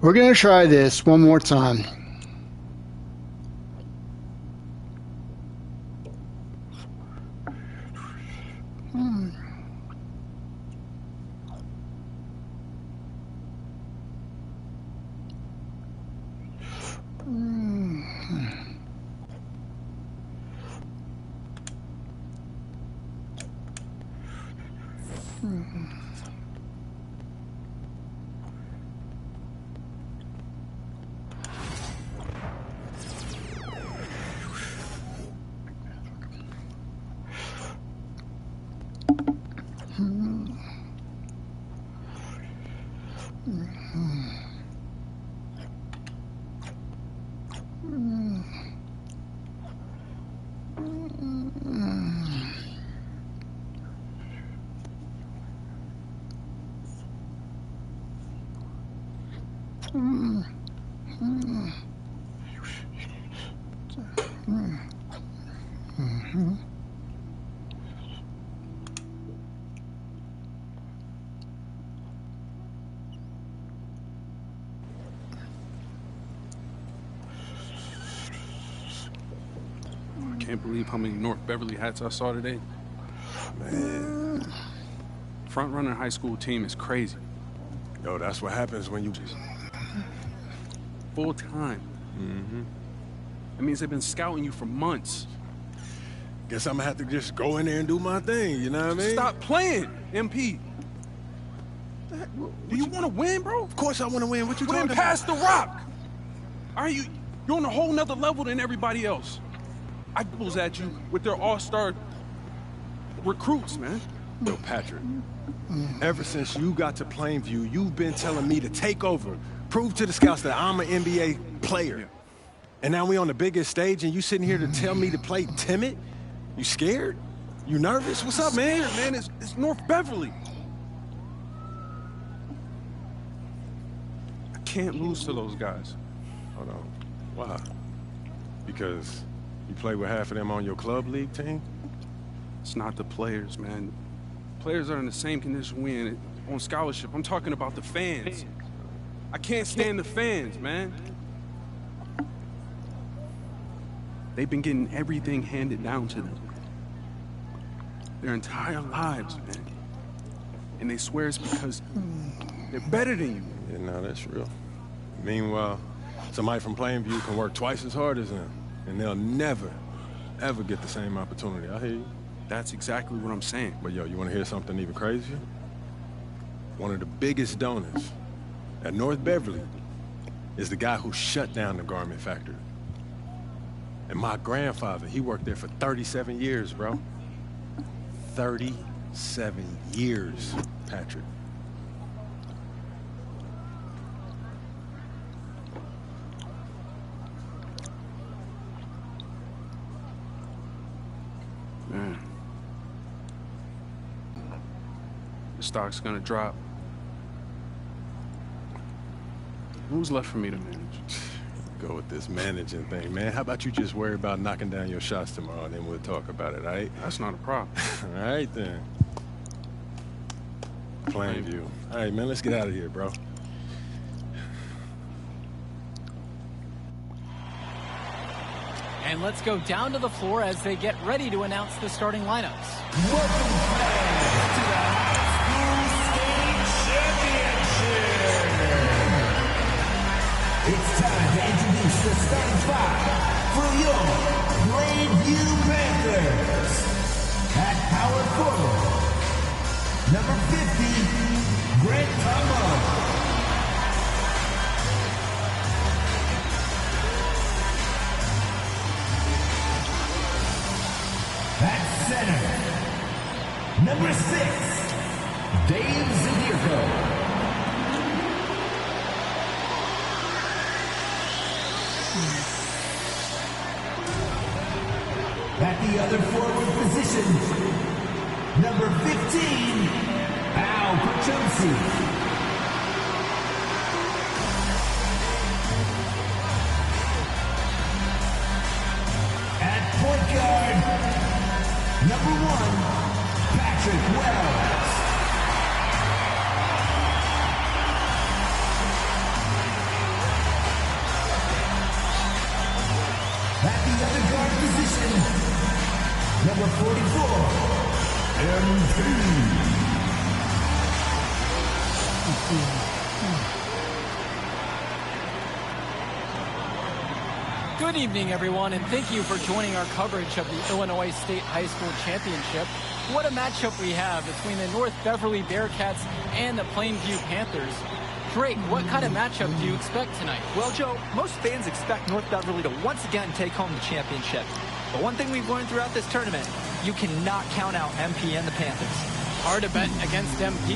We're going to try this one more time. I can't believe how many North Beverly hats I saw today. Man. Front runner high school team is crazy. Yo, that's what happens when you just... Full time. That means they've been scouting you for months. Guess I'm gonna have to just go in there and do my thing, you know what I mean? Stop playing, MP. Do you want to win, bro? Of course I want to win. What you talking Then about? pass the rock. All right, you're on a whole nother level than everybody else. I doubles at you with their all-star recruits, man. Yo, Patrick, ever since you got to Plainview, you've been telling me to take over, prove to the scouts that I'm an NBA player. Yeah. And now we on the biggest stage and you sitting here to tell me to play timid? You scared? You nervous? What's up, man? Man, it's North Beverly. I can't lose to those guys. Hold on. Why? Because you play with half of them on your club league team? It's not the players, man. Players are in the same condition we in on scholarship. I'm talking about the fans. I can't stand the fans, man. They've been getting everything handed down to them their entire lives, man. And they swear it's because they're better than you. Yeah, no, that's real. Meanwhile, somebody from Plainview can work twice as hard as them, and they'll never, ever get the same opportunity. I hear you. That's exactly what I'm saying. But yo, you want to hear something even crazier? One of the biggest donors at North Beverly is the guy who shut down the garment factory. And my grandfather, he worked there for 37 years, bro. 37 years, Patrick. Man. The stock's gonna drop. Who's left for me to manage? Go with this managing thing, man. How about you just worry about knocking down your shots tomorrow, then we'll talk about it, all right? That's not a problem. All right, then. Plainview. All right, man, let's get out of here, bro. And let's go down to the floor as they get ready to announce the starting lineups. Welcome fans to the High School State Championship. It's time to introduce the starting five for your Plainview Panthers. At power forward, number 50, Grant Thomas. At center, number 6, Dave Zadirko. At the other forward position, number 15, Al Pachumsi. At point guard, number 1, Patrick Wells. the other guard position, number 44, MP. Good evening, everyone, and thank you for joining our coverage of the Illinois State High School Championship. What a matchup we have between the North Beverly Bearcats and the Plainview Panthers. Drake, what kind of matchup do you expect tonight? Well, Joe, most fans expect North Beverly to once again take home the championship. But one thing we've learned throughout this tournament, you cannot count out MP and the Panthers. Hard to bet against MP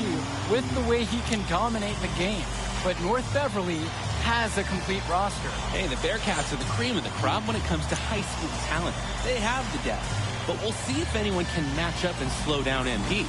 with the way he can dominate the game. But North Beverly has a complete roster. Hey, the Bearcats are the cream of the crop when it comes to high school talent. They have the depth. But we'll see if anyone can match up and slow down MP.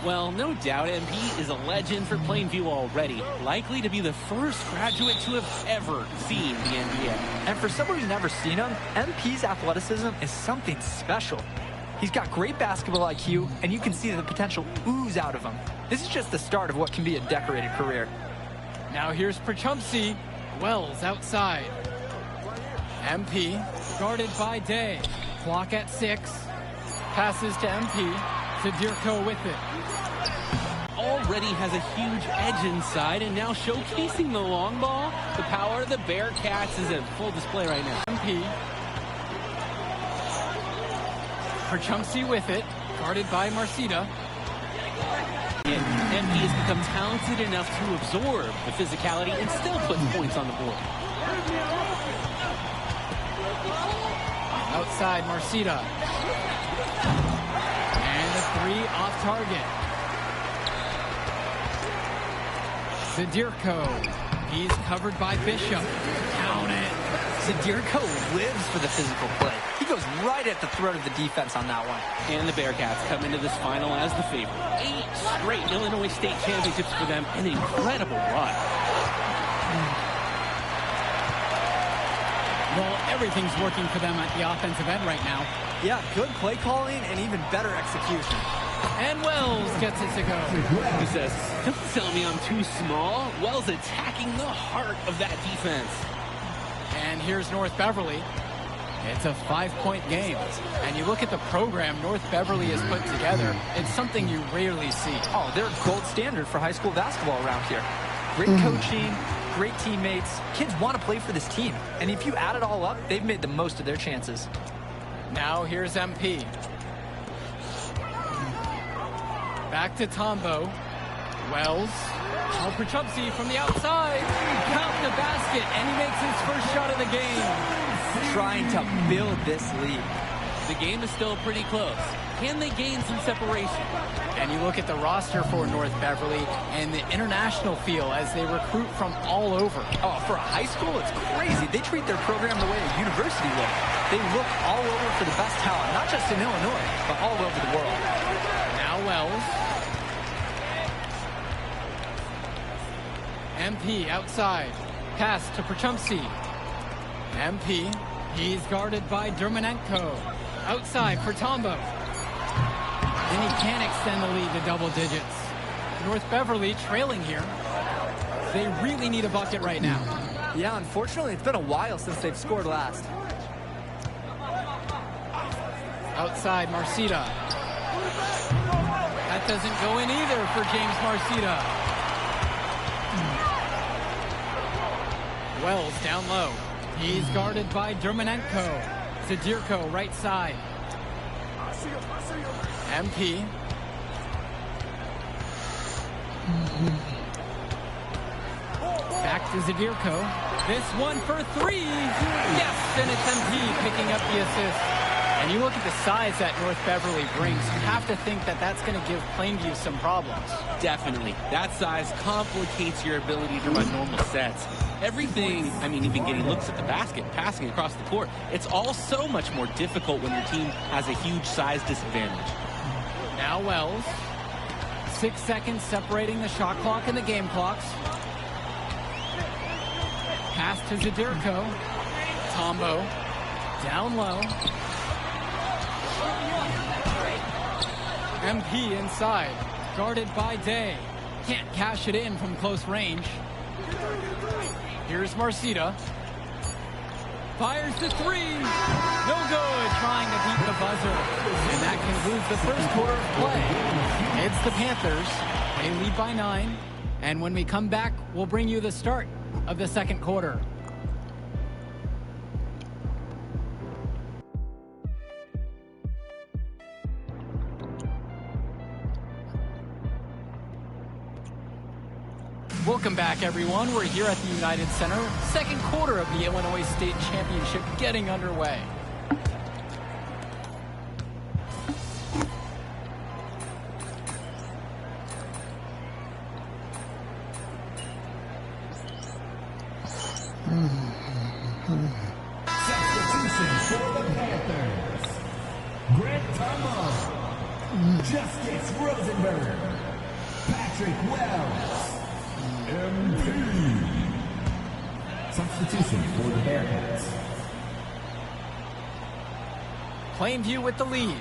Well, no doubt MP is a legend for Plainview already, likely to be the first graduate to have ever seen the NBA. And for someone who's never seen him, MP's athleticism is something special. He's got great basketball IQ, and you can see the potential ooze out of him. This is just the start of what can be a decorated career. Now here's Perchumpsey. Wells outside. MP guarded by Day. Clock at 6. Passes to MP. Zadirko with it. Already has a huge edge inside, and now showcasing the long ball. The power of the Bearcats is in full display right now. MP. Perchumpsey with it. Guarded by Marcita. MP has become talented enough to absorb the physicality and still put points on the board. Outside Marcita. And a 3 off target. Zadirko. He's covered by Bishop. Count it. Zadirko lives for the physical play. He goes right at the throat of the defense on that one. And the Bearcats come into this final as the favorite. 8 straight Illinois State championships for them. An incredible run. Well, everything's working for them at the offensive end right now. Yeah, good play calling and even better execution. And Wells gets it to go. He says, don't tell me I'm too small. Wells attacking the heart of that defense. And here's North Beverly. It's a 5-point game. And you look at the program North Beverly has put together, it's something you rarely see. Oh, they're gold standard for high school basketball around here. Great coaching, great teammates. Kids want to play for this team. And if you add it all up, they've made the most of their chances. Now here's MP. Back to Tombo. Wells. Now Perchumpsey from the outside. Count the basket, and he makes his first shot of the game. Trying to build this lead. The game is still pretty close. Can they gain some separation? And you look at the roster for North Beverly and the international feel as they recruit from all over. Oh, for a high school, it's crazy. They treat their program the way a university would. They look all over for the best talent, not just in Illinois, but all over the world. Now Wells. MP outside. Pass to Perchumpsey. MP. He's guarded by Dermanenko. Outside for Tombo. And he can extend the lead to double digits. North Beverly trailing here. They really need a bucket right now. Yeah, unfortunately, it's been a while since they've scored last. Outside Marcita. That doesn't go in either for James Marcita. Wells down low. He's guarded by Dermanenko. Zadirko right side. MP. Back to Zadirko. This one for 3. Yes, and it's MP picking up the assist. And you look at the size that North Beverly brings, you have to think that that's going to give Plainview some problems. Definitely. That size complicates your ability to run normal sets. Everything, I mean, even getting looks at the basket, passing across the court, it's all so much more difficult when your team has a huge size disadvantage. Now Wells. 6 seconds separating the shot clock and the game clocks. Pass to Zadirko. Tombo. Down low. MP inside. Guarded by Day. Can't cash it in from close range. Here's Marcita. Fires the three. No good. Trying to beat the buzzer. And that concludes the first quarter of play. It's the Panthers. They lead by 9. And when we come back, we'll bring you the start of the second quarter. Welcome back, everyone. We're here at the United Center. Second quarter of the Illinois State Championship getting underway. Substitution for the Panthers. Grant Tombo. Justice Rosenberg. Patrick Wells. MP. Substitution for the Bearcats. Plainview with the lead.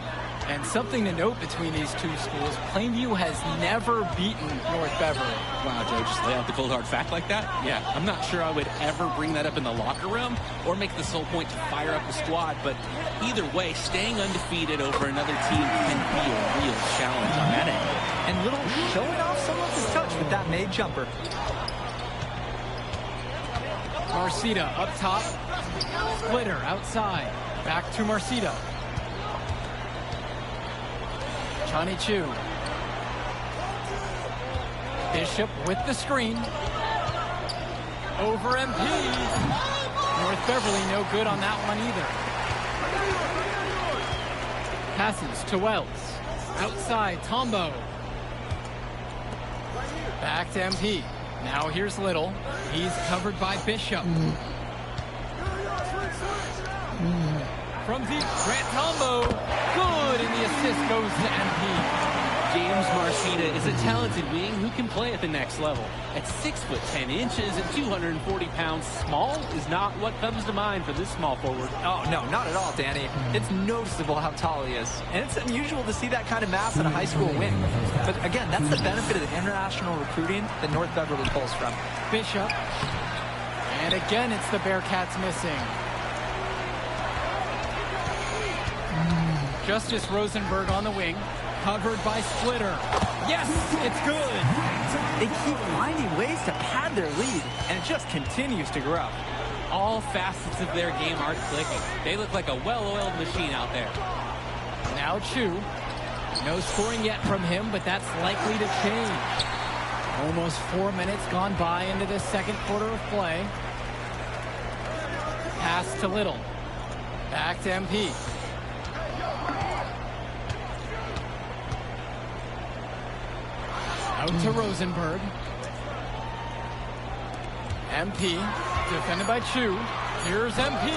And something to note between these two schools, Plainview has never beaten North Beverly. Wow, Joe, just lay out the cold hard fact like that? Yeah, I'm not sure I would ever bring that up in the locker room or make the sole point to fire up the squad, but either way, staying undefeated over another team can be a real challenge on that end. And Little showing off some of his touch with that made jumper. Marcita up top. Splitter outside. Back to Marcita. Johnny Chu. Bishop with the screen. Over MP. North Beverly no good on that one either. Passes to Wells. Outside, Tombo. Back to MP. Now here's Little. He's covered by Bishop. From deep, Grant Tombo. Good, and the assist goes to MP. James Marcita is a talented wing who can play at the next level. At 6 foot 10 inches and 240 pounds, small is not what comes to mind for this small forward. Oh, no, not at all, Danny. It's noticeable how tall he is. And it's unusual to see that kind of mass in a high school wing. But again, that's the benefit of the international recruiting that North Beverly pulls from. Bishop. And again, it's the Bearcats missing. Justice Rosenberg on the wing. Covered by Splitter. Yes, it's good. They keep finding ways to pad their lead, and it just continues to grow. All facets of their game are clicking. They look like a well-oiled machine out there. Now Chu. No scoring yet from him, but that's likely to change. Almost 4 minutes gone by into the second quarter of play. Pass to Little. Back to MP. Out to Rosenberg. MP, defended by Chu. Here's MP.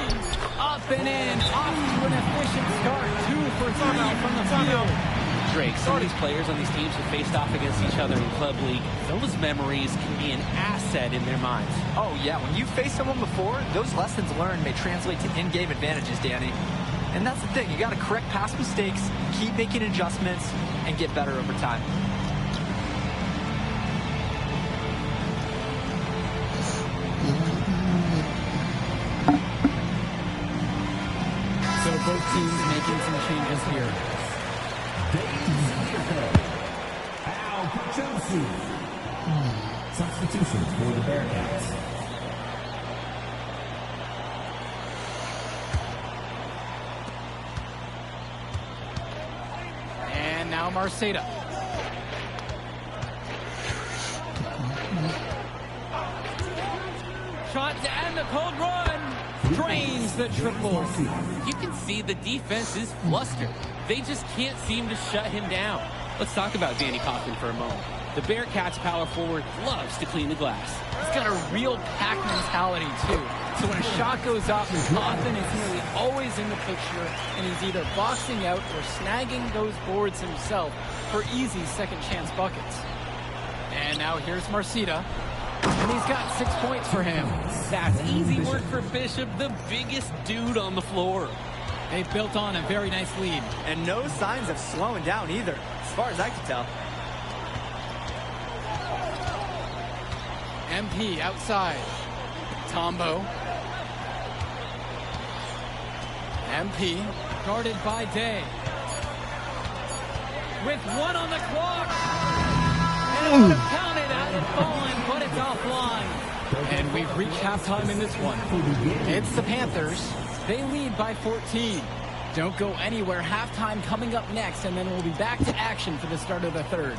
Up and in. Off to an efficient start. 2 for 3 from the field. Drake, some of these players on these teams have faced off against each other in Club League. Those memories can be an asset in their minds. Oh, yeah. When you've faced someone before, those lessons learned may translate to in-game advantages, Danny. And that's the thing. You got to correct past mistakes, keep making adjustments, and get better over time. So both teams making some changes here. Substitution for the Bearcats. And now Marcita. Shot to end the cold run. Drains the triple. You can see the defense is flustered. They just can't seem to shut him down. Let's talk about Danny Cochran for a moment. The Bearcats' power forward loves to clean the glass. He's got a real pack mentality, too. So when a shot goes up, Coffin is nearly always in the picture, and he's either boxing out or snagging those boards himself for easy second-chance buckets. And now here's Marcita, and he's got 6 points for him. That's easy work for Bishop, the biggest dude on the floor. They've built on a very nice lead. And no signs of slowing down either, as far as I can tell. MP outside. Tombo. MP guarded by Day. With 1 on the clock. And it would have counted had it fallen, but it's offline. And we've reached halftime in this one. It's the Panthers. They lead by 14. Don't go anywhere. Halftime coming up next, and then we'll be back to action for the start of the third.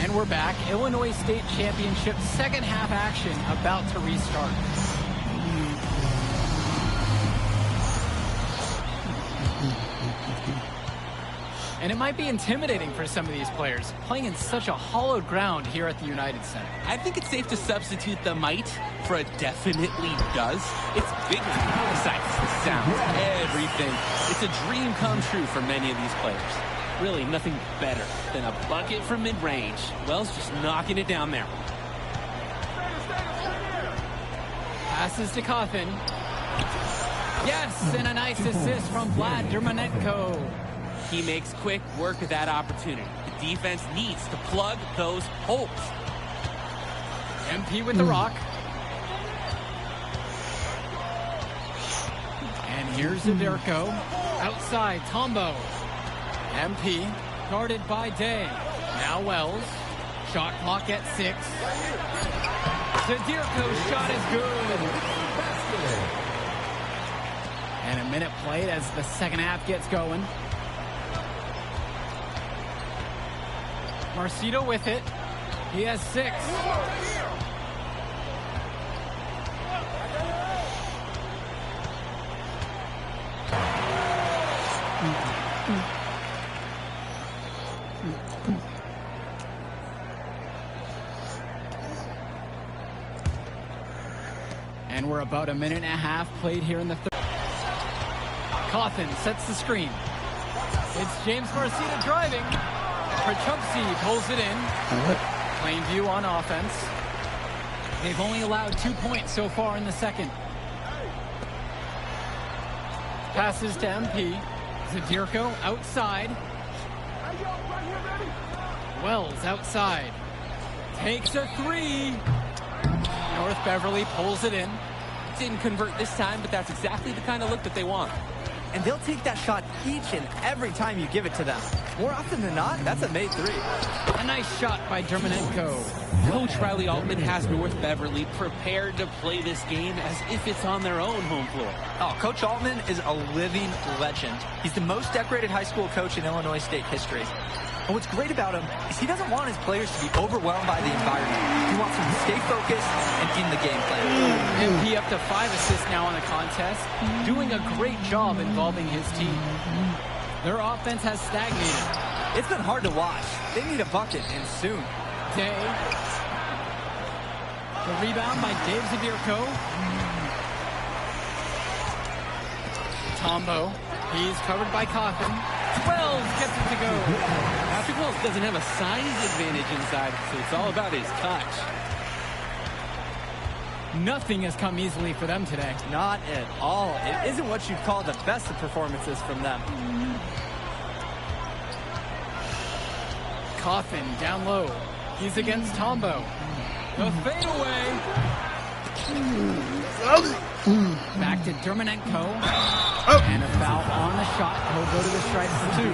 And we're back. Illinois State Championship second half action about to restart. And it might be intimidating for some of these players, playing in such a hollowed ground here at the United Center. I think it's safe to substitute the might for a definitely does. It's bigger, the sights, the sounds, everything. It's a dream come true for many of these players. Really, nothing better than a bucket from mid-range. Wells just knocking it down there. Passes to Coffin. Yes, and a nice assist from Vlad Dermonenko. He makes quick work of that opportunity. The defense needs to plug those holes. MP with the rock. And here's Zadirko. Outside, Tombo. MP guarded by Day. Now Wells. Shot clock at 6. Zadirko's shot is good. And a minute played as the second half gets going. Marcito with it. He has 6. And we're about a minute and a half played here in the third. Coffin sets the screen. It's James Marcito driving. Perchumsky pulls it in. Plainview on offense. They've only allowed 2 points so far in the second. Passes to MP. Zadirko outside. Wells outside. Takes a 3. North Beverly pulls it in. Didn't convert this time, but that's exactly the kind of look that they want. And they'll take that shot each and every time you give it to them. More often than not, that's a made 3. A nice shot by Dermonenko. Coach Riley Altman has North Beverly prepared to play this game as if it's on their own home floor. Oh, Coach Altman is a living legend. He's the most decorated high school coach in Illinois State history. And what's great about him is he doesn't want his players to be overwhelmed by the environment. He wants them to stay focused and in the game plan. MP up to 5 assists now on the contest, doing a great job involving his team. Their offense has stagnated. It's been hard to watch. They need a bucket, and soon. Day. The rebound by Dave Zadirko. Tombo. He's covered by Coffin. 12 gets it to go. Patrick Wells doesn't have a size advantage inside, so it's all about his touch. Nothing has come easily for them today. Not at all. It isn't what you'd call the best of performances from them. Coffin down low. He's against Tombo. The fadeaway. Back to Dermonenko. And a foul on the shot. He'll go to the stripe for 2.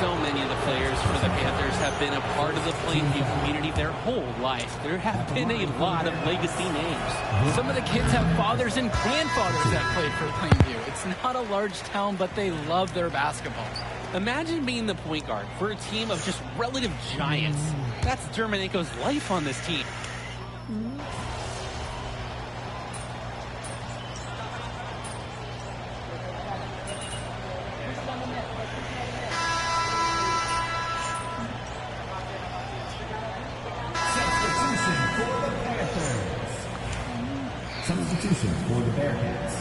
So many of the players for the Panthers have been a part of the Plainview community their whole life. There have been a lot of legacy names. Some of the kids have fathers and grandfathers that played for Plainview. It's not a large town, but they love their basketball. Imagine being the point guard for a team of just relative giants. That's Dermonenko's life on this team. Substitution for the Bearcats.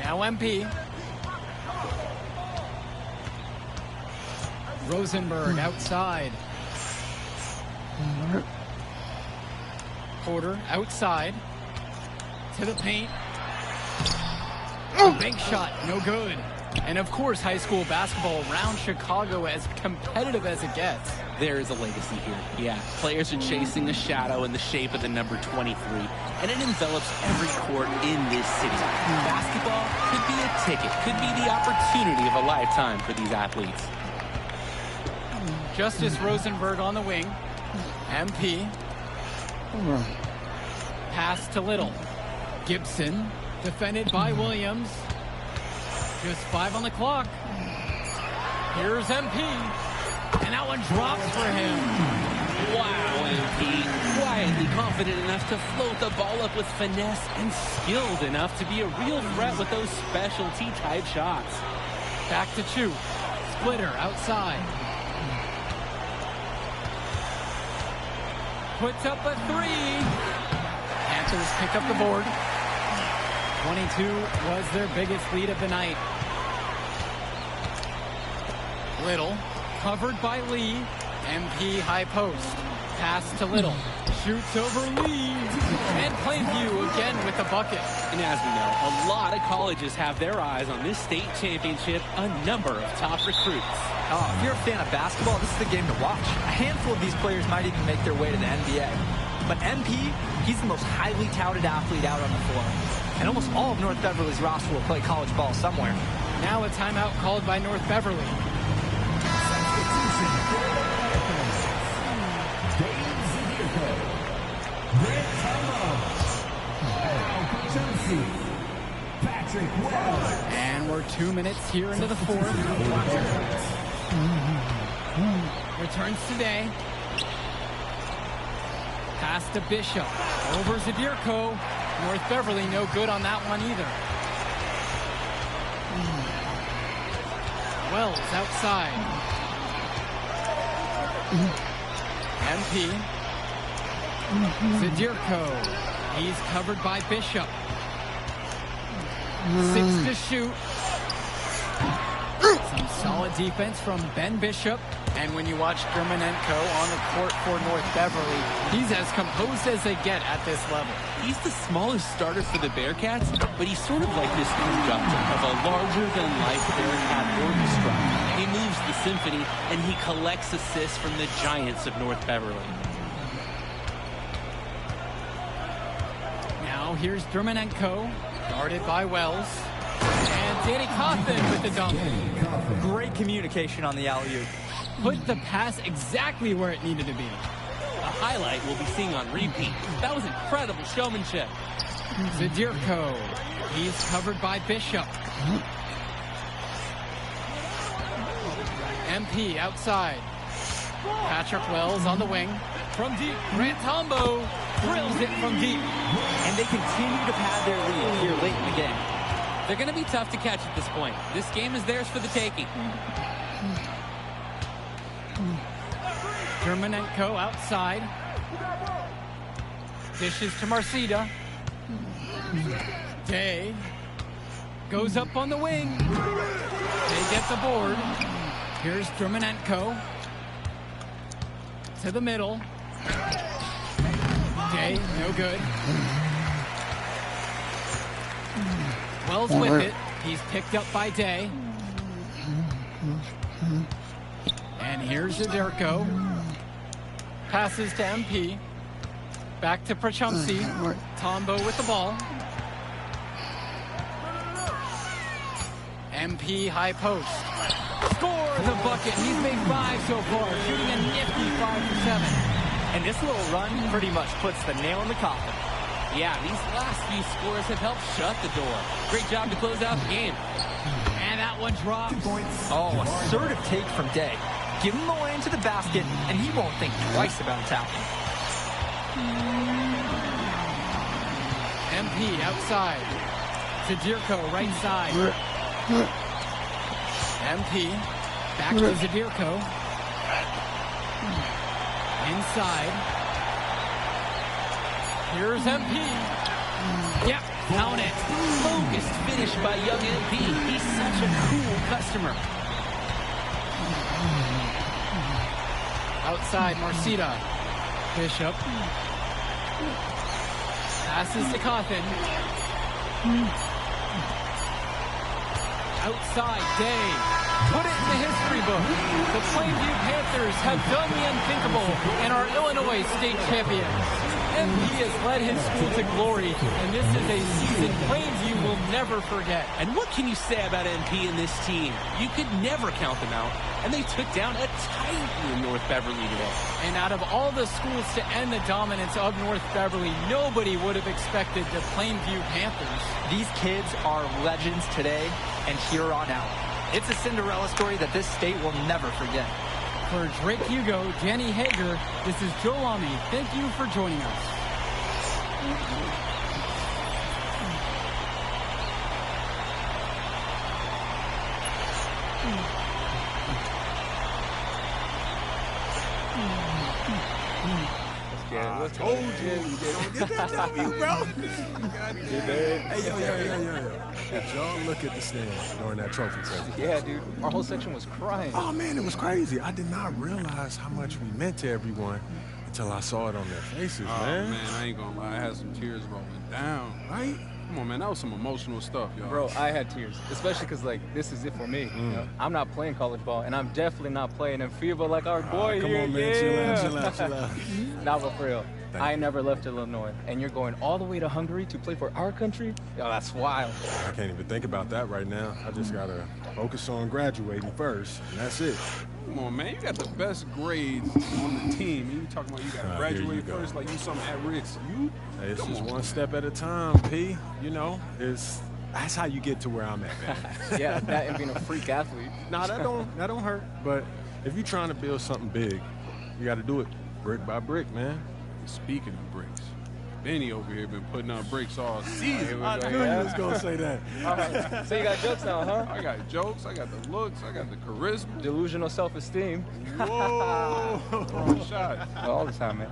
Now MP. Rosenberg outside. Porter outside. To the paint. A big shot, no good. And of course, high school basketball around Chicago as competitive as it gets. There is a legacy here. Yeah, players are chasing a shadow in the shape of the number 23, and it envelops every court in this city. Basketball could be a ticket, could be the opportunity of a lifetime for these athletes. Justice Rosenberg on the wing. MP. Pass to Little. Gibson, defended by Williams. Just 5 on the clock. Here's MP. And that one drops for him. Wow, MP. Quietly confident enough to float the ball up with finesse and skilled enough to be a real threat with those specialty type shots. Back to Chu. Splitter outside. Puts up a 3. Panthers pick up the board. 22 was their biggest lead of the night. Little, covered by Lee. MP high post. Pass to Little. Shoots over Lee. And Plainview again with the bucket. And as we know, a lot of colleges have their eyes on this state championship, a number of top recruits. If you're a fan of basketball, this is the game to watch. A handful of these players might even make their way to the NBA. But MP, he's the most highly touted athlete out on the floor. And almost all of North Beverly's roster will play college ball somewhere. Now a timeout called by North Beverly. Substitution for the Panthers. Dave Zadirko. Grant Tumbo. Al Chelsea. Patrick Wells. And we're 2 minutes here into the fourth. Returns today. Pass to Bishop. Over Zadirko. North Beverly no good on that one either. Wells outside. MP. Zadirko. He's covered by Bishop. 6 to shoot. Some solid defense from Ben Bishop. And when you watch Germanenko on the court for North Beverly, he's as composed as they get at this level. He's the smallest starter for the Bearcats, but he's sort of like this conductor of a larger-than-life Bearcat orchestra. He moves the symphony, and he collects assists from the giants of North Beverly. Now here's Germanenko, guarded by Wells. And Danny Coffin with the dunk. Great communication on the alley-oop. Put the pass exactly where it needed to be. A highlight we'll be seeing on repeat. That was incredible showmanship. Zadirko, he's covered by Bishop. MP outside. Patrick Wells on the wing. From deep, Grant Tombo drills it from deep. And they continue to pad their lead here late in the game. They're going to be tough to catch at this point. This game is theirs for the taking. Germanenko outside. Dishes to Marcida. Day goes up on the wing. They get the board. Here's Germanenko. To the middle. Day, no good. Wells with it. He's picked up by Day. And here's Zadirko. Passes to MP. Back to Prachumsky. Tombo with the ball. MP high post. Scores a bucket. He's made 5 so far, shooting a nifty 5 for 7. And this little run pretty much puts the nail in the coffin. Yeah, these last few scores have helped shut the door. Great job to close out the game. And that one drops. Oh, assertive take from Day. Give him the lane to the basket, and he won't think twice about attacking. MP outside. Zadirko right side. MP back to Zadirko. Inside. Here's MP. Yep, count it. Focused finish by young MP. He's such a cool customer. Outside, Marcita. Bishop. Passes to Cawthon. Outside, Day. Put it in the history book. The Plainview Panthers have done the unthinkable and are Illinois state champions. MP has led his school to glory, and this is a season Plainview will never forget. And what can you say about MP and this team? You could never count them out, and they took down a Titan in North Beverly today. And out of all the schools to end the dominance of North Beverly, nobody would have expected the Plainview Panthers. These kids are legends today and here on out. It's a Cinderella story that this state will never forget. For Drake Hugo, Jenny Hager, this is Joe Lamy. Thank you for joining us. I told you, don't get that W, bro. Hey, yo. Did y'all look at the stands during that trophy ceremony? Yeah, dude. Our whole section was crying. Oh, man, it was crazy. I did not realize how much we meant to everyone until I saw it on their faces, man. Man, I ain't gonna lie. I had some tears rolling down. Right? Come on, man. That was some emotional stuff, y'all. Bro, I had tears, especially because, like, this is it for me. You know? I'm not playing college ball, and I'm definitely not playing in FIBA like our boy come here. on, man. Chill out. Not for real. I never left Illinois, and you're going all the way to Hungary to play for our country? Yo, that's wild. I can't even think about that right now. I just got to focus on graduating first, and that's it. Come on, man. You got the best grades on the team. And you talking about you got to graduate first like you something at risk. Hey, it's just one step at a time, P. You know, that's how you get to where I'm at, man. Yeah, that and being a freak athlete. Nah, that don't hurt. But if you're trying to build something big, you got to do it brick by brick, man. Speaking of bricks, Benny over here been putting up bricks all season. I knew you was going to say that. All right. So you got jokes now, huh? I got jokes, I got the looks, I got the charisma. Delusional self-esteem. Whoa! Wrong shot. All the time, man.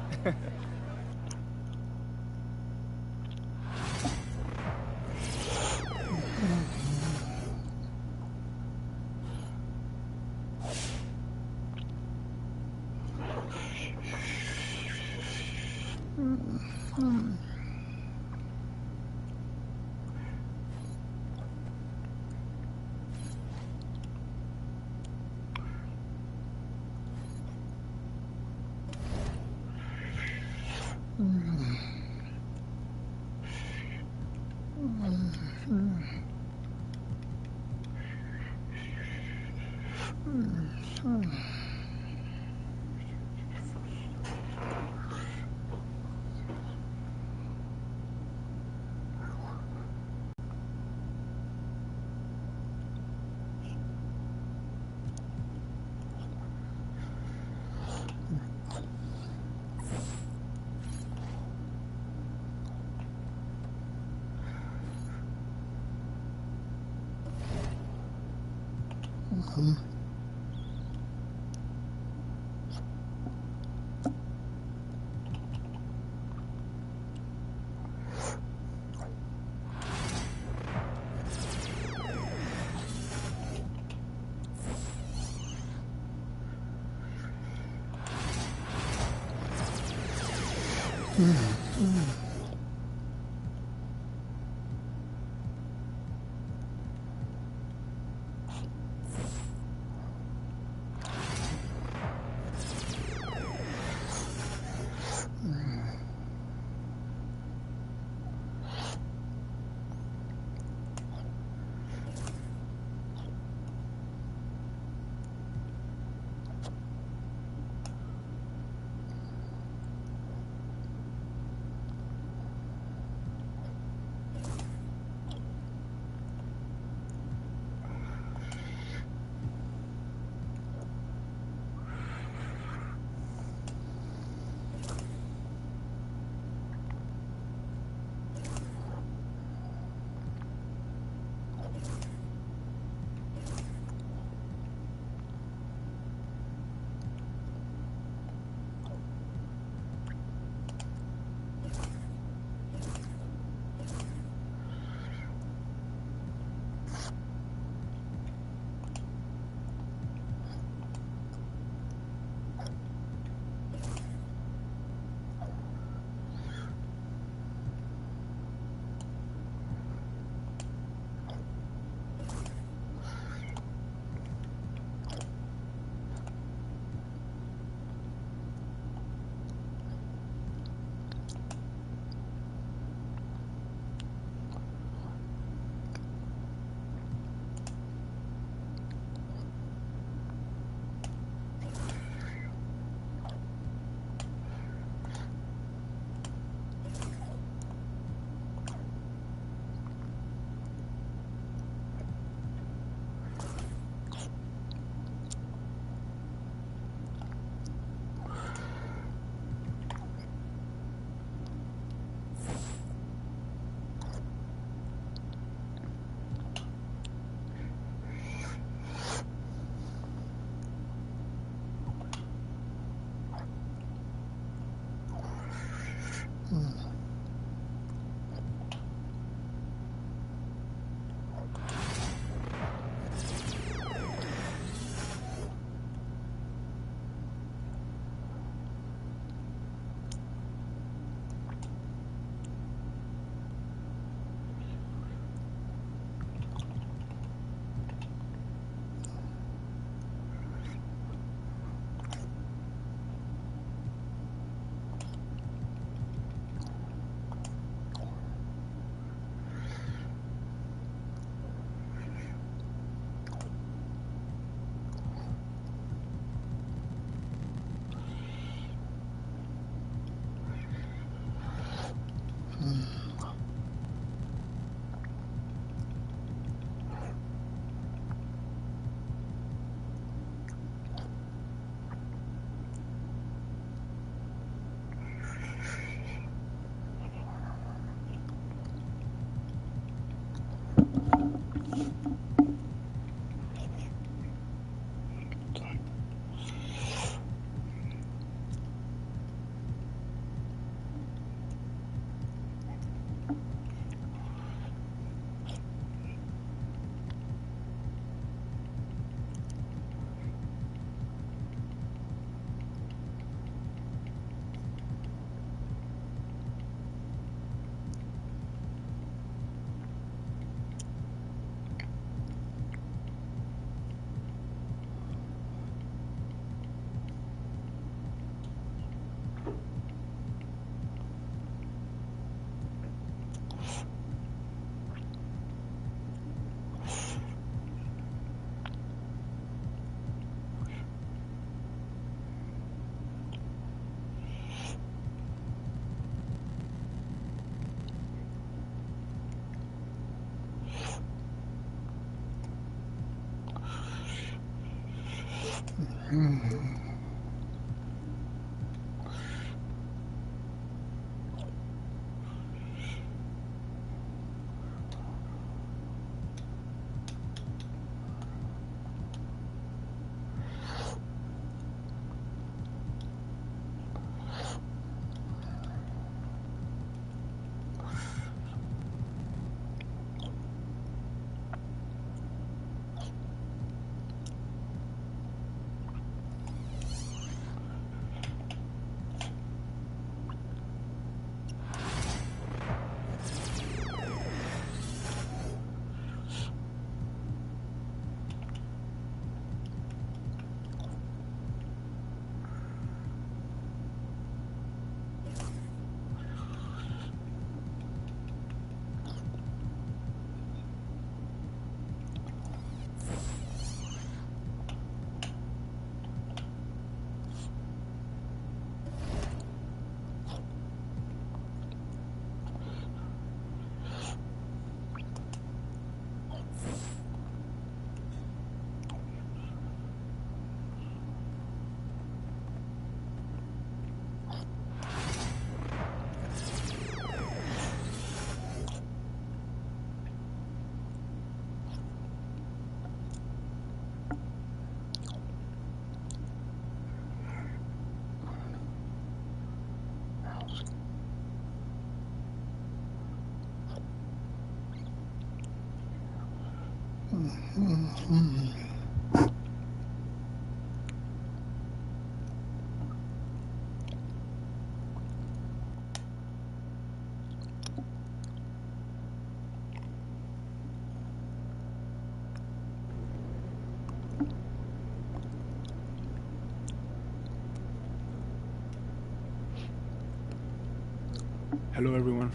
Hello, everyone.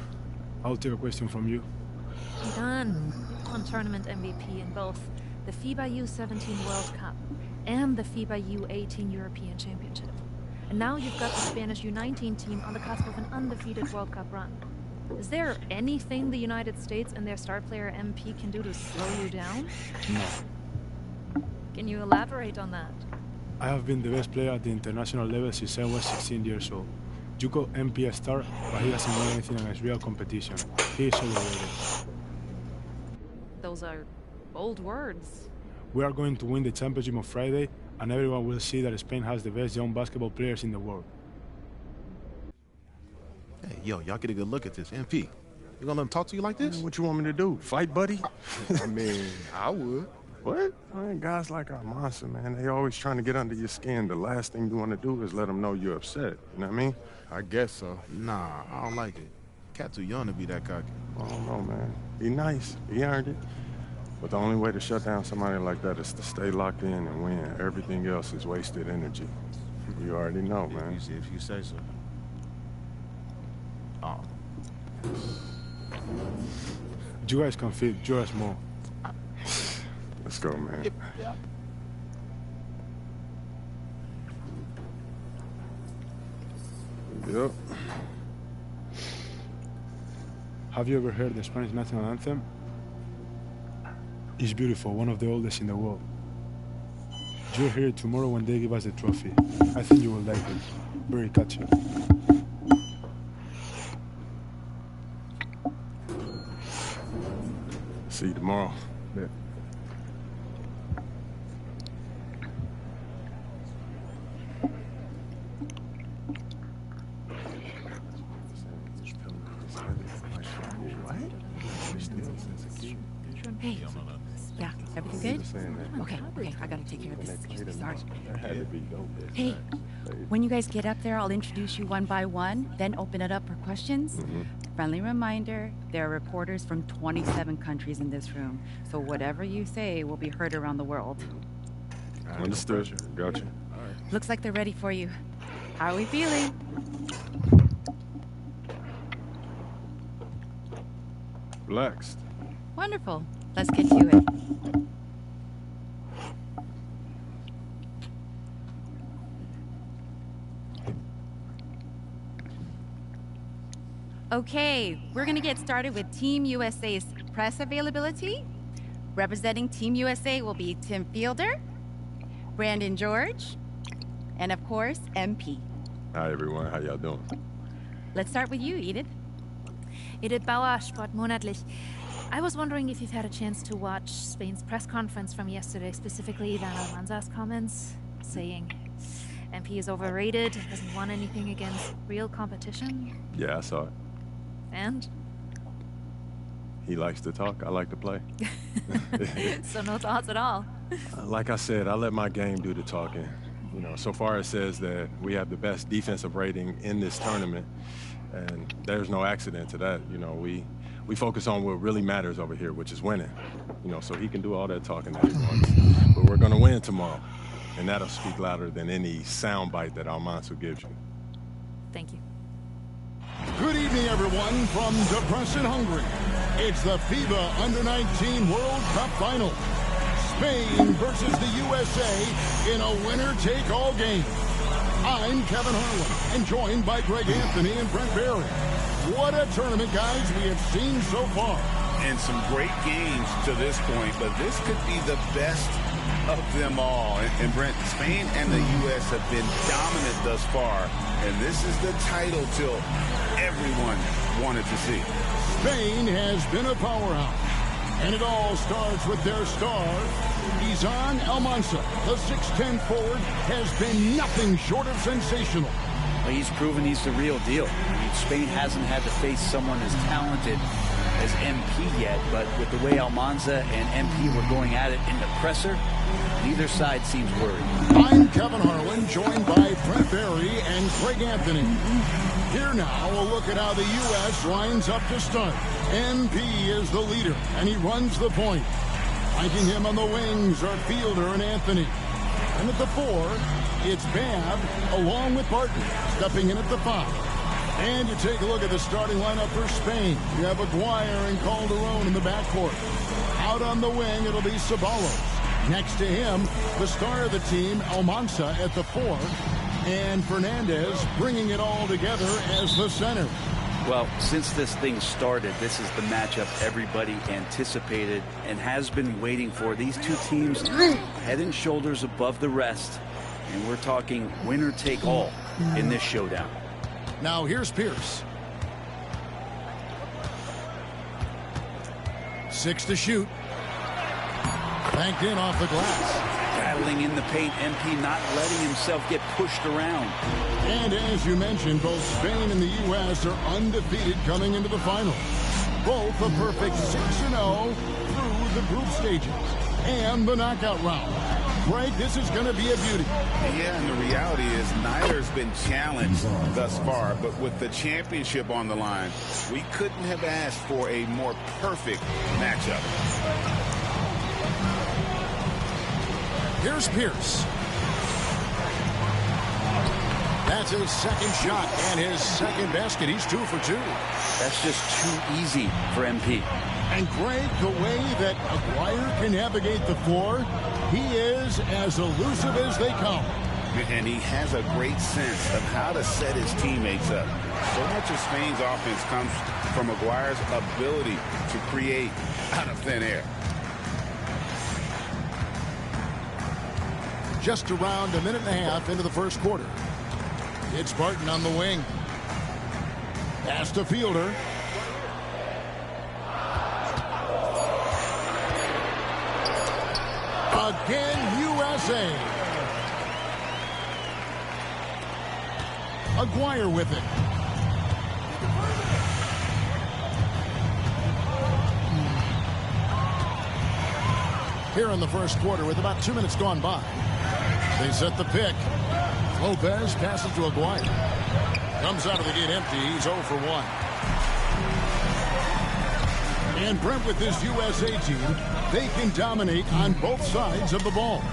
I'll take a question from you. Dan won tournament MVP in both the FIBA U17 World Cup and the FIBA U18 European Championship. And now you've got the Spanish U19 team on the cusp of an undefeated World Cup run. Is there anything the United States and their star player MP can do to slow you down? No. Can you elaborate on that? I have been the best player at the international level since I was 16 years old. You call MP a star, but he hasn't won anything against real competition. He is overrated. Those are bold words. We are going to win the championship on Friday, and everyone will see that Spain has the best young basketball players in the world. Hey, yo, y'all get a good look at this. MP, you gonna let him talk to you like this? What you want me to do? Fight, buddy? I mean, I would. What? Man, guys like our monster, man, they always trying to get under your skin. The last thing you want to do is let them know you're upset. You know what I mean? I guess so. Nah, I don't like it. Cat too young to be that cocky. I don't know, man. He nice. He earned it. But the only way to shut down somebody like that is to stay locked in and win. Everything else is wasted energy. You already know, man. If you say so. Oh. You guys can fit just more. Let's go, man. Yep. Yep. Have you ever heard the Spanish national anthem? It's beautiful, one of the oldest in the world. You'll hear it tomorrow when they give us the trophy. I think you will like it. Very catchy. See you tomorrow. Yeah. Hey. Yeah, everything good? Okay, I gotta take care of this. Excuse me, sorry. Hey, when you guys get up there, I'll introduce you one by one, then open it up for questions. Friendly reminder, there are reporters from 27 countries in this room, so whatever you say will be heard around the world. Understood. Gotcha. Looks like they're ready for you. How are we feeling? Relaxed. Wonderful. Let's get to it. Okay, we're gonna get started with Team USA's press availability. Representing Team USA will be Tim Fielder. Brandon George, and of course, MP. Hi, everyone. How y'all doing? Let's start with you, Edith. Edith Bauer, Sport Monatlich. I was wondering if you've had a chance to watch Spain's press conference from yesterday, specifically Ivan Almanza's comments, saying MP is overrated, hasn't won anything against real competition. Yeah, I saw it. And? He likes to talk. I like to play. So no thoughts at all? Like I said, I let my game do the talking. You know, so far it says that we have the best defensive rating in this tournament, and there's no accident to that. You know, we focus on what really matters over here, which is winning. You know, so he can do all that talking that he wants. But we're going to win tomorrow, and that'll speak louder than any soundbite that Almanza gives you. Thank you. Good evening, everyone, from Debrecen, Hungary. It's the FIBA Under-19 World Cup Final. Spain versus the USA in a winner-take-all game. I'm Kevin Harlan, and joined by Greg Anthony and Brent Barry. What a tournament, guys, we have seen so far. And some great games to this point, but this could be the best of them all. And Brent, Spain and the U.S. have been dominant thus far, and this is the title tilt everyone wanted to see. Spain has been a powerhouse, and it all starts with their star, Ivan Almanza. The 6'10 forward has been nothing short of sensational. Well, he's proven he's the real deal. I mean, Spain hasn't had to face someone as talented as MP yet, but with the way Almanza and MP were going at it in the presser, neither side seems worried. I'm Kevin Harlan, joined by Brent Barry and Craig Anthony. Here now, a look at how the U.S. lines up to start. MP is the leader, and he runs the point. Flanking him on the wings are Fielder and Anthony. And at the 4, it's Babb along with Barton, stepping in at the 5. And you take a look at the starting lineup for Spain. You have Aguirre and Calderon in the backcourt. Out on the wing, it'll be Ceballos. Next to him, the star of the team, Almanza at the 4. And Fernandez bringing it all together as the center. Well, since this thing started, this is the matchup everybody anticipated and has been waiting for. These two teams head and shoulders above the rest. And we're talking winner take all in this showdown. Now here's Pierce. 6 to shoot. Banked in off the glass. Battling in the paint, MP not letting himself get pushed around. And as you mentioned, both Spain and the U.S. are undefeated coming into the final. Both a perfect 6-0 through the group stages and the knockout round. Greg, this is going to be a beauty. Yeah, and the reality is neither's been challenged thus far, but with the championship on the line, we couldn't have asked for a more perfect matchup. Here's Pierce. That's his second shot and his second basket. He's 2 for 2. That's just too easy for MP. And Greg, the way that Aguirre can navigate the floor, he is as elusive as they come. And he has a great sense of how to set his teammates up. So much of Spain's offense comes from Aguirre's ability to create out of thin air. Just around a minute and a half into the first quarter. It's Barton on the wing. Pass to Fielder. Again, USA. Aguirre with it. Here in the first quarter with about 2 minutes gone by. They set the pick. Lopez passes to Aguirre. Comes out of the gate empty. He's 0 for 1. And Brent, with this USA team, they can dominate on both sides of the ball.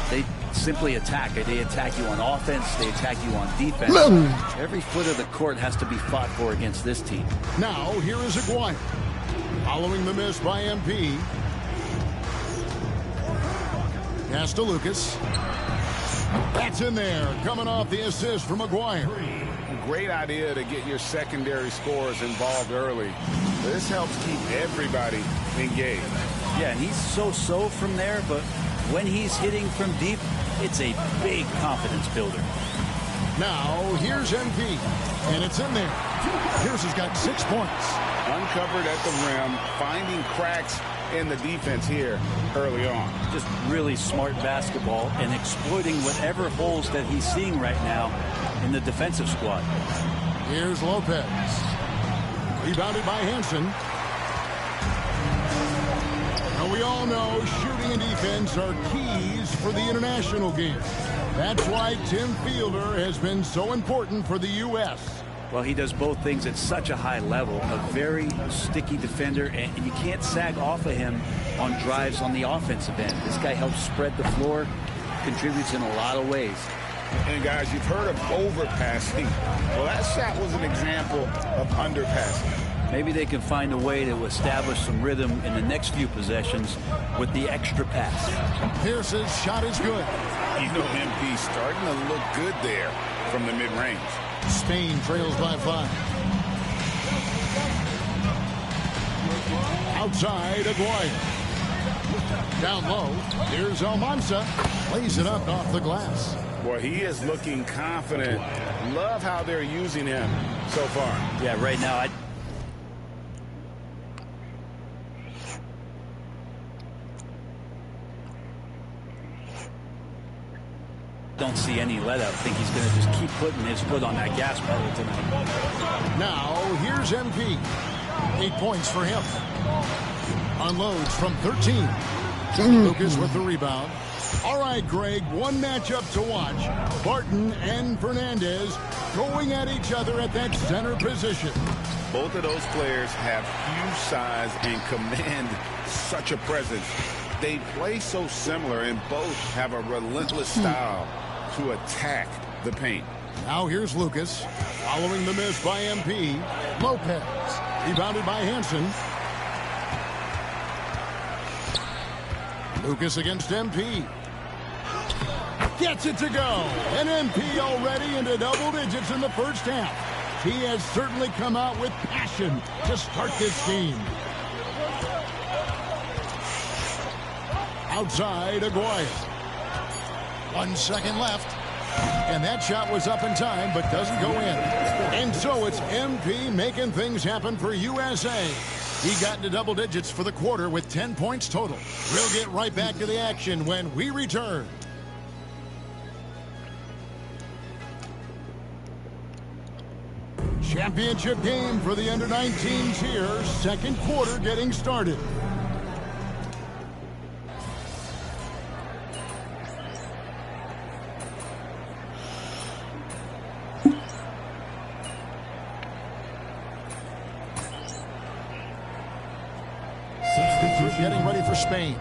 They simply attack. They attack you on offense. They attack you on defense. Every foot of the court has to be fought for against this team. Now, here is Aguirre. Following the miss by MP. Pass to Lucas. That's in there, coming off the assist from Aguirre. Great idea to get your secondary scorers involved early. This helps keep everybody engaged. Yeah, and he's so-so from there, but when he's hitting from deep, it's a big confidence builder. Now, here's MP, and it's in there. Pierce has got 6 points. Uncovered at the rim, finding cracks in the defense here early on. Just really smart basketball and exploiting whatever holes that he's seeing right now in the defensive squad. Here's Lopez. Rebounded by Hansen. Now we all know shooting and defense are keys for the international game. That's why Tim Fielder has been so important for the U.S. Well, he does both things at such a high level. A very sticky defender, and you can't sag off of him on drives on the offensive end. This guy helps spread the floor, contributes in a lot of ways. And guys, you've heard of overpassing. Well, that shot was an example of underpassing. Maybe they can find a way to establish some rhythm in the next few possessions with the extra pass. Pierce's shot is good. You know, MP starting to look good there from the mid-range. Spain trails by 5. Outside, Aguirre. Down low, here's Almanza. Lays it up off the glass. Boy, he is looking confident. Love how they're using him so far. Yeah, right now, I don't see any let up. I think he's going to just keep putting his foot on that gas pedal tonight. Now, here's MP. 8 points for him. Unloads from 13. Lucas with the rebound. All right, Greg, one matchup to watch. Barton and Fernandez going at each other at that center position. Both of those players have huge size and command such a presence. They play so similar, and both have a relentless style to attack the paint. Now here's Lucas. Following the miss by MP. Lopez. Rebounded by Hansen. Lucas against MP. Gets it to go. And MP already into double digits in the first half. He has certainly come out with passion to start this game. Outside, Aguirre. 1 second left. And that shot was up in time, but doesn't go in. And so it's MP making things happen for USA. He got into double digits for the quarter with 10 points total. We'll get right back to the action when we return. Championship game for the under-19s here. Second quarter getting started. Substitute getting ready for Spain.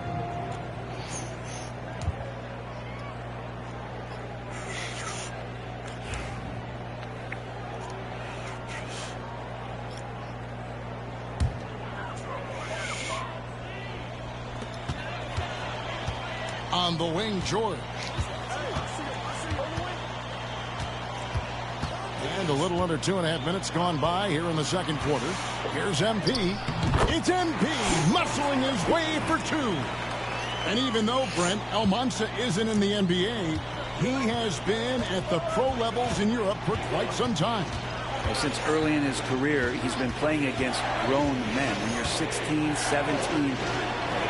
On the wing, George. And a little under 2.5 minutes gone by here in the second quarter. Here's MP. It's MP muscling his way for 2. And even though, Brent, Almanza isn't in the NBA, he has been at the pro levels in Europe for quite some time. Well, since early in his career, he's been playing against grown men. When you're 16, 17,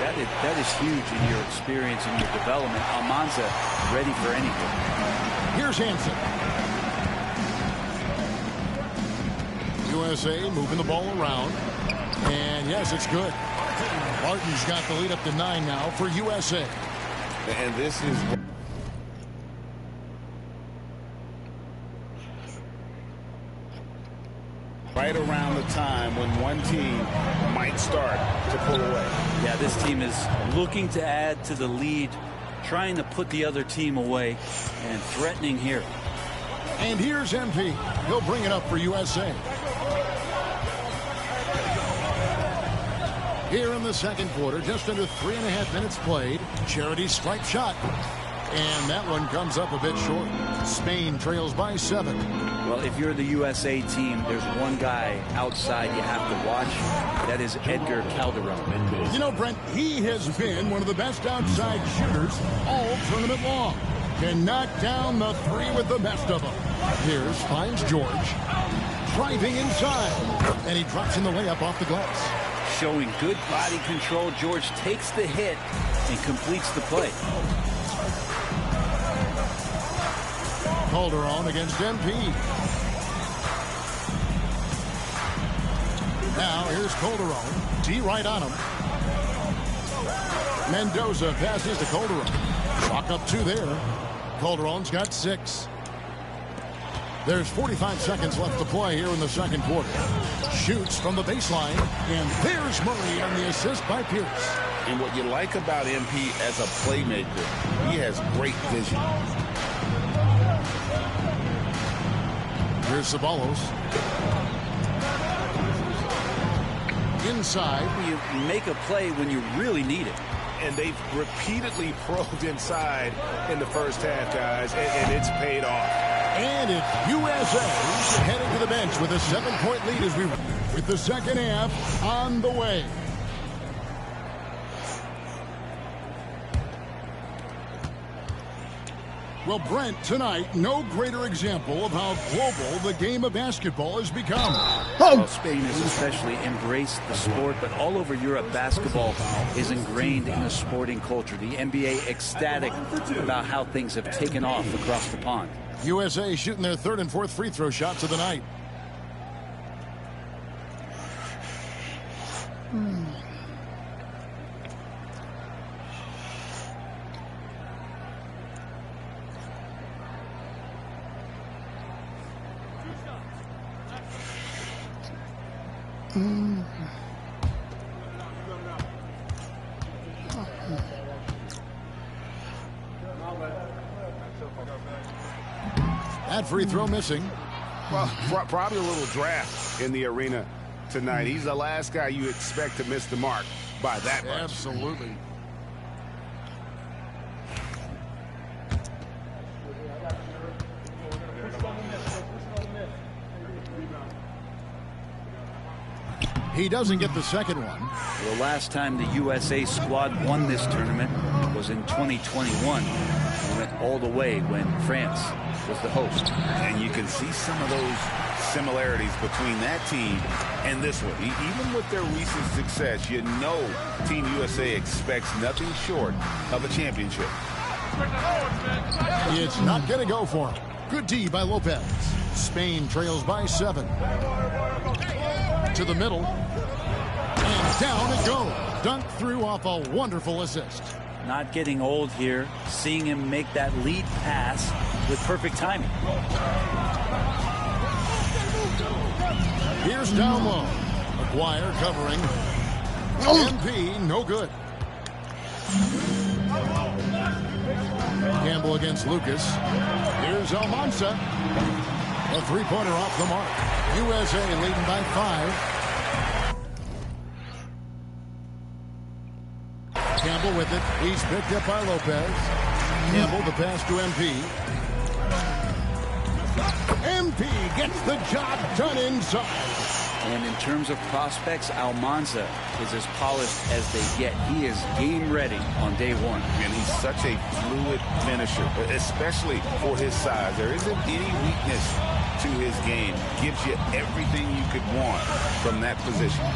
that is huge in your experience and your development. Almanza ready for anything. Here's Hansen. USA moving the ball around. And yes, it's good. Barton's got the lead up to 9 now for USA. And this is right around the time when one team might start to pull away. Yeah, this team is looking to add to the lead, trying to put the other team away, and threatening here. And here's MP. He'll bring it up for USA. Here in the second quarter, just under 3.5 minutes played. Charity stripe shot. And that one comes up a bit short. Spain trails by 7. Well, if you're the USA team, there's one guy outside you have to watch. That is Edgar Calderon. You know, Brent, he has been one of the best outside shooters all tournament long. Can knock down the 3 with the best of them. Pierce finds George. Driving inside. And he drops in the layup off the glass. Showing good body control, George takes the hit and completes the play. Calderon against MP. Now here's Calderon. T right on him. Mendoza passes to Calderon. Clock up 2 there. Calderon's got 6. There's 45 seconds left to play here in the second quarter. Shoots from the baseline, and there's Murray on the assist by Pierce. And what you like about MP as a playmaker, he has great vision. Here's Ceballos. Inside. You make a play when you really need it. And they've repeatedly probed inside in the first half, guys, and it's paid off. And it's USA heading to the bench with a 7-point lead as we with the second half on the way. Well, Brent, tonight, no greater example of how global the game of basketball has become. Well, Spain has especially embraced the sport, but all over Europe, basketball is ingrained in the sporting culture. The NBA ecstatic about how things have taken off across the pond. USA shooting their 3rd and 4th free throw shots of the night. That free throw missing. Well, probably a little draft in the arena tonight. He's the last guy you expect to miss the mark by that much. Absolutely. He doesn't get the second one. The last time the USA squad won this tournament was in 2021. We went all the way when France was the host. And you can see some of those similarities between that team and this one. Even with their recent success, you know Team USA expects nothing short of a championship. It's not going to go for him. Good D by Lopez. Spain trails by 7. To the middle. And down it goes. Dunked through off a wonderful assist. Not getting old here. Seeing him make that lead pass with perfect timing. Here's down low. McGuire covering. MP, no good. Campbell against Lucas. Here's Almanza. A 3-pointer off the mark. USA leading by 5. Campbell with it. He's picked up by Lopez. Campbell the pass to MP. MP gets the job done inside. And in terms of prospects, Almanza is as polished as they get. He is game ready on day one. And he's such a fluid finisher, especially for his size. There isn't any weakness to his game. Gives you everything you could want from that position.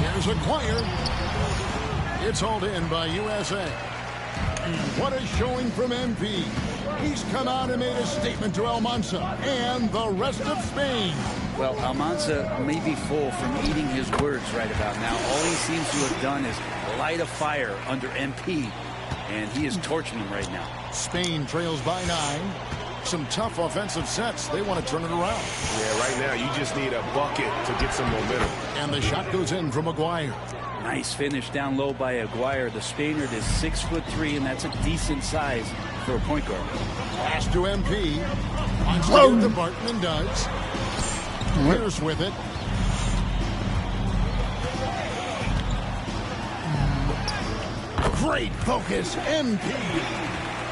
Here's Aguirre. It's hauled in by USA. What a showing from MP. He's come out and made a statement to Almanza and the rest of Spain. Well, Almanza may be full from eating his words right about now. All he seems to have done is light a fire under MP, and he is torching him right now. Spain trails by 9. Some tough offensive sets. They want to turn it around. Yeah, right now you just need a bucket to get some momentum. And the shot goes in from Aguirre. Nice finish down low by Aguirre. The Spaniard is 6'3", and that's a decent size for a point guard. Pass to MP. Wants to get to Barton and does. Pierce with it. Great focus, MP.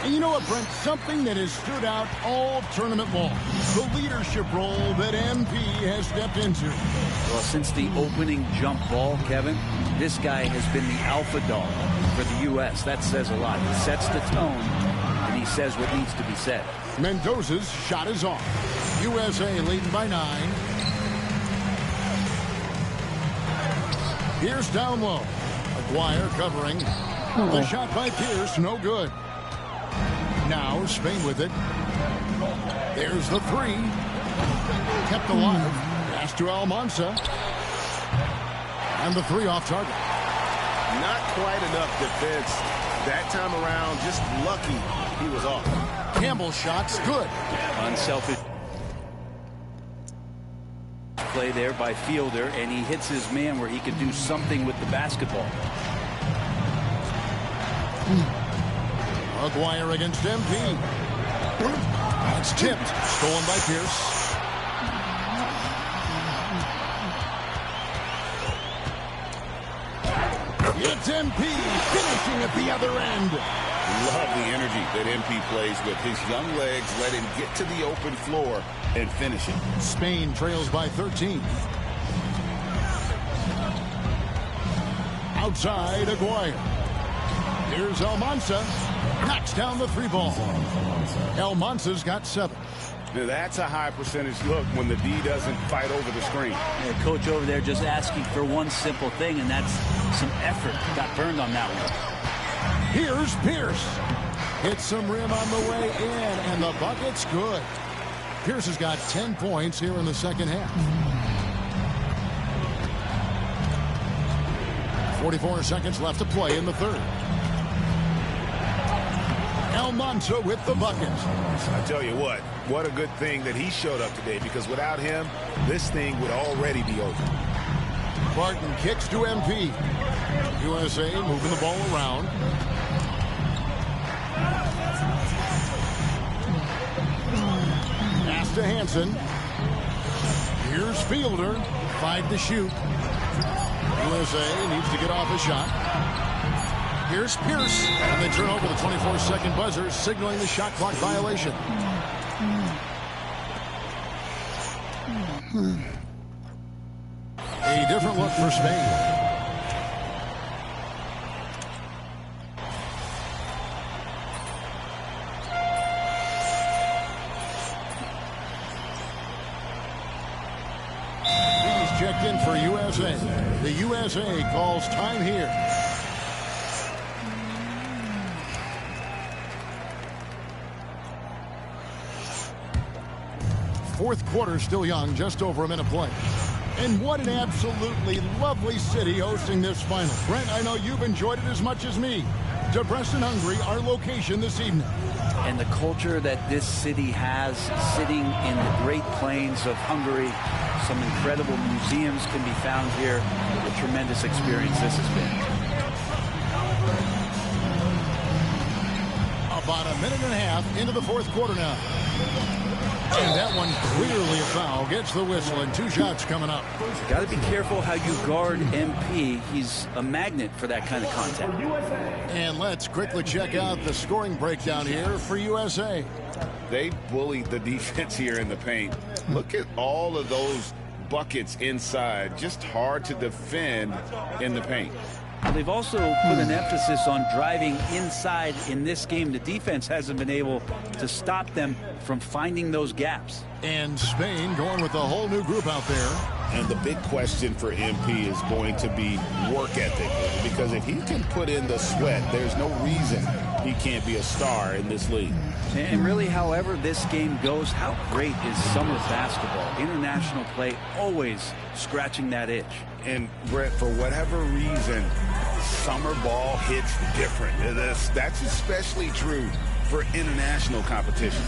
And you know what, Brent? Something that has stood out all tournament long. The leadership role that MP has stepped into. Well, since the opening jump ball, Kevin, this guy has been the alpha dog for the U.S. That says a lot. He sets the tone, and he says what needs to be said. Mendoza's shot is off. USA leading by 9. Pierce down low. Aguirre covering. The shot by Pierce, no good. Now Spain with it. There's the 3. Kept alive. Pass to Almanza. And the 3 off target. Not quite enough defense that time around. Just lucky he was off. Campbell's shot's good. Unselfish play there by Fielder, and he hits his man where he could do something with the basketball. Aguirre against MP. It's tipped. Stolen by Pierce. It's MP finishing at the other end. Love the energy that MP plays with. His young legs let him get to the open floor and finish it. Spain trails by 13. Outside, Aguirre. Here's Almanza. Knocks down the 3 ball. Almanza's got 7. Now that's a high percentage look when the D doesn't fight over the screen. Yeah, coach over there just asking for one simple thing, and that's some effort. Got burned on that one. Here's Pierce. Hits some rim on the way in, and the bucket's good. Pierce has got 10 points here in the second half. 44 seconds left to play in the third. Almanza with the bucket. I tell you what a good thing that he showed up today, because without him, this thing would already be over. Barton kicks to MP. USA moving the ball around. Pass to Hansen. Here's Fielder. 5 to shoot. USA needs to get off a shot. Here's Pierce. And they turn over the 24-second buzzer, signaling the shot clock violation. A different look for Spain. Checked in for USA. The USA calls time here. Fourth quarter still young, just over a minute play. And what an absolutely lovely city hosting this final. Brent, I know you've enjoyed it as much as me. Debrecen, Hungary, our location this evening. And the culture that this city has, sitting in the Great Plains of Hungary, some incredible museums can be found here. A tremendous experience this has been. About a minute and a half into the fourth quarter now. And that one clearly a foul. Gets the whistle, and 2 shots coming up. Got to be careful how you guard MP. He's a magnet for that kind of contact. And let's quickly check out the scoring breakdown here for USA. They bullied the defense here in the paint. Look at all of those buckets inside. Just hard to defend in the paint. They've also put an emphasis on driving inside in this game. The defense hasn't been able to stop them from finding those gaps. And Spain going with a whole new group out there. And the big question for MP is going to be work ethic. Because if he can put in the sweat, there's no reason he can't be a star in this league. And really, however this game goes, how great is summer basketball? International play always scratching that itch. And Brett, for whatever reason, summer ball hits different. That's especially true for international competition.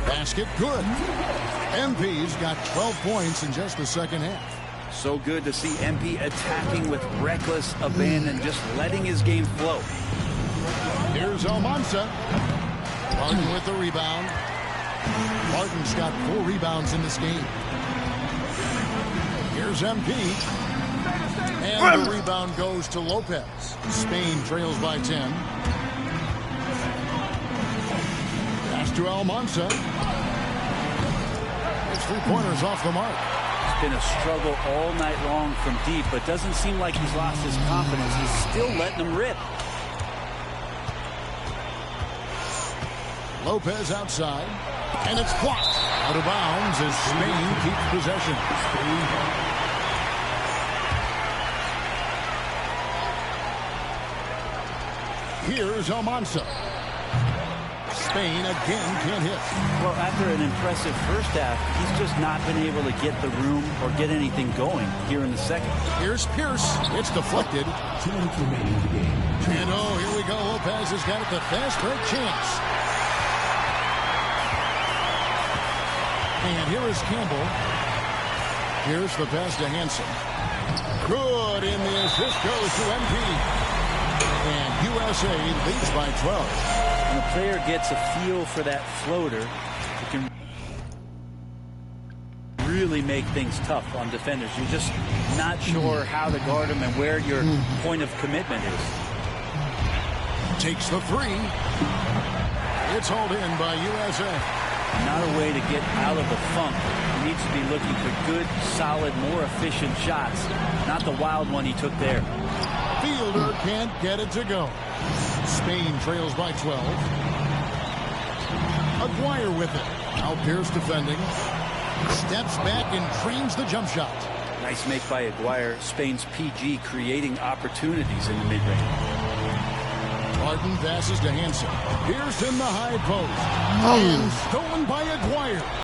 Basket good. MP's got 12 points in just the second half. So good to see MP attacking with reckless abandon, just letting his game flow. Here's Almanza. Barton with the rebound. Barton's got 4 rebounds in this game. Here's MP. And the rebound goes to Lopez. Spain trails by 10. Pass to Almanza. It's 3-pointers off the mark. It's been a struggle all night long from deep, but doesn't seem like he's lost his confidence. He's still letting them rip. Lopez outside, and it's blocked. Out of bounds as Spain keeps possession. Here's Almanza. Spain again can't hit. Well, after an impressive first half, he's just not been able to get the room or get anything going here in the second. Here's Pierce. It's deflected. 2 minutes remaining in the game. And oh, here we go. Lopez has got it the fast break chance. And here is Campbell. Here's the pass to Hansen. Good, and the assist goes to MP. And USA leads by 12. When a player gets a feel for that floater, it can really make things tough on defenders. You're just not sure how to guard them and where your point of commitment is. Takes the three. It's hauled in by USA. Not a way to get out of the funk. He needs to be looking for good, solid, more efficient shots. Not the wild one he took there. Fielder can't get it to go. Spain trails by 12. Aguirre with it. Now Pierce defending. Steps back and trains the jump shot. Nice make by Aguirre. Spain's PG creating opportunities in the mid-range. Martin passes to Hansen. Pierce in the high post. And stolen by